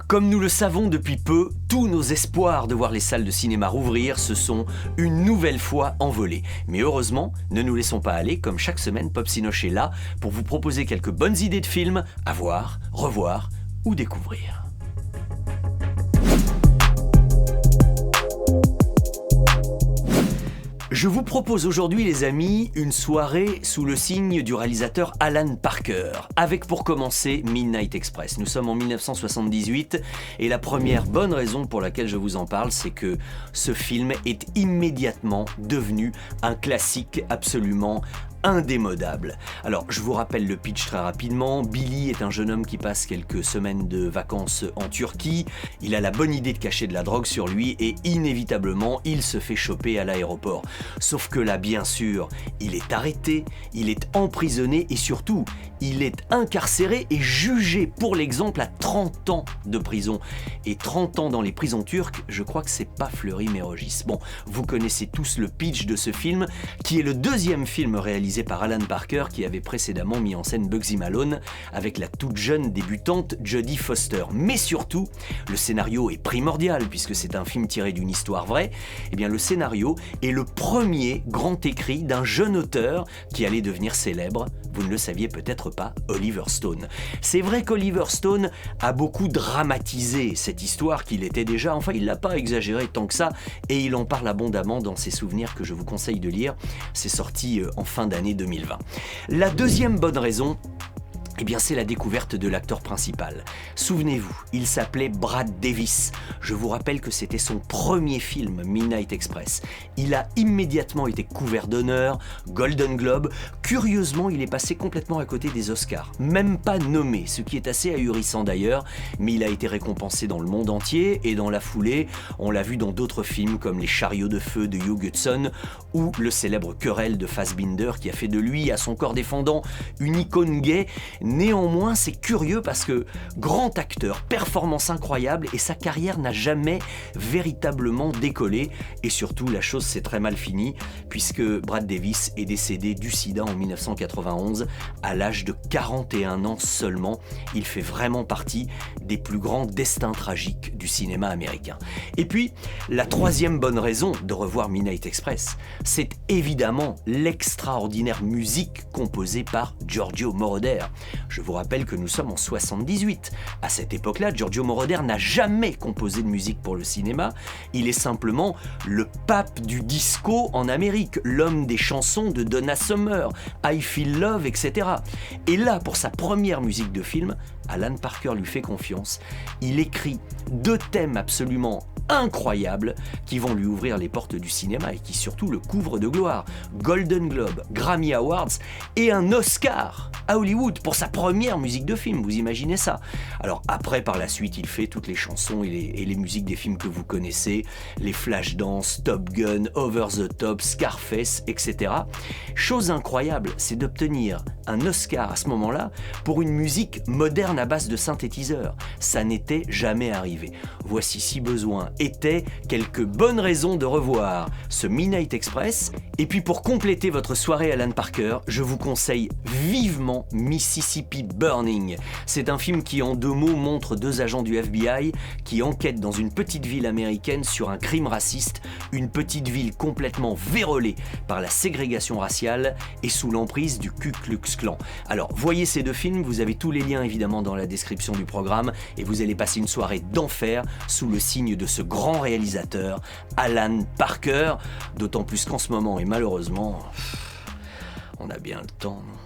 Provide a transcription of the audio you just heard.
Comme nous le savons depuis peu, tous nos espoirs de voir les salles de cinéma rouvrir se sont une nouvelle fois envolés. Mais heureusement, ne nous laissons pas aller, comme chaque semaine, Pop Sinoche est là pour vous proposer quelques bonnes idées de films à voir, revoir ou découvrir. Je vous propose aujourd'hui, les amis, une soirée sous le signe du réalisateur Alan Parker, avec pour commencer Midnight Express. Nous sommes en 1978 et la première bonne raison pour laquelle je vous en parle, c'est que ce film est immédiatement devenu un classique absolument indémodable. Alors, je vous rappelle le pitch très rapidement. Billy est un jeune homme qui passe quelques semaines de vacances en Turquie. Il a la bonne idée de cacher de la drogue sur lui et inévitablement, il se fait choper à l'aéroport. Sauf que là, bien sûr, il est arrêté, il est emprisonné et surtout, il est incarcéré et jugé pour l'exemple à 30 ans de prison. Et 30 ans dans les prisons turques, je crois que c'est pas Fleury-Mérogis. Bon, vous connaissez tous le pitch de ce film, qui est le deuxième film réalisé par Alan Parker, qui avait précédemment mis en scène Bugsy Malone avec la toute jeune débutante Jodie Foster. Mais surtout, le scénario est primordial puisque c'est un film tiré d'une histoire vraie. Eh bien, le scénario est le premier grand écrit d'un jeune auteur qui allait devenir célèbre. Vous ne le saviez peut-être pas, Oliver Stone. C'est vrai qu'Oliver Stone a beaucoup dramatisé cette histoire qu'il était déjà, enfin il l'a pas exagéré tant que ça, et il en parle abondamment dans ses souvenirs que je vous conseille de lire. C'est sorti en fin d'année 2020. La deuxième bonne raison, eh bien, c'est la découverte de l'acteur principal. Souvenez-vous, il s'appelait Brad Davis. Je vous rappelle que c'était son premier film, Midnight Express. Il a immédiatement été couvert d'honneur, Golden Globe. Curieusement, il est passé complètement à côté des Oscars. Même pas nommé, ce qui est assez ahurissant d'ailleurs, mais il a été récompensé dans le monde entier et dans la foulée, on l'a vu dans d'autres films comme Les Chariots de feu de Hugh Hudson ou le célèbre Querelle de Fassbinder qui a fait de lui, à son corps défendant, une icône gay. Néanmoins, c'est curieux parce que grand acteur, performance incroyable et sa carrière n'a jamais véritablement décollé. Et surtout, la chose s'est très mal finie puisque Brad Davis est décédé du sida en 1991 à l'âge de 41 ans seulement. Il fait vraiment partie des plus grands destins tragiques du cinéma américain. Et puis, la troisième bonne raison de revoir Midnight Express, c'est évidemment l'extraordinaire musique composée par Giorgio Moroder. Je vous rappelle que nous sommes en 78. À cette époque-là, Giorgio Moroder n'a jamais composé de musique pour le cinéma. Il est simplement le pape du disco en Amérique, l'homme des chansons de Donna Summer, I Feel Love, etc. Et là, pour sa première musique de film, Alan Parker lui fait confiance. Il écrit 2 thèmes absolument incroyables qui vont lui ouvrir les portes du cinéma et qui surtout le couvrent de gloire. Golden Globe, Grammy Awards et un Oscar à Hollywood pour sa première musique de film, vous imaginez ça? Alors après, par la suite, il fait toutes les chansons et les musiques des films que vous connaissez, les Flashdance, Top Gun, Over the Top, Scarface, etc. Chose incroyable, c'est d'obtenir un Oscar à ce moment-là pour une musique moderne à base de synthétiseurs. Ça n'était jamais arrivé. Voici, si besoin était, quelques bonnes raisons de revoir ce Midnight Express. Et puis pour compléter votre soirée Alan Parker, je vous conseille vivement Mississippi Burning. C'est un film qui en 2 mots montre 2 agents du FBI qui enquêtent dans une petite ville américaine sur un crime raciste, une petite ville complètement vérolée par la ségrégation raciale et sous l'emprise du Ku Klux Klan. Alors voyez ces 2 films, vous avez tous les liens évidemment dans la description du programme et vous allez passer une soirée d'enfer sous le signe de ce grand réalisateur Alan Parker, d'autant plus qu'en ce moment et malheureusement on a bien le temps, non ?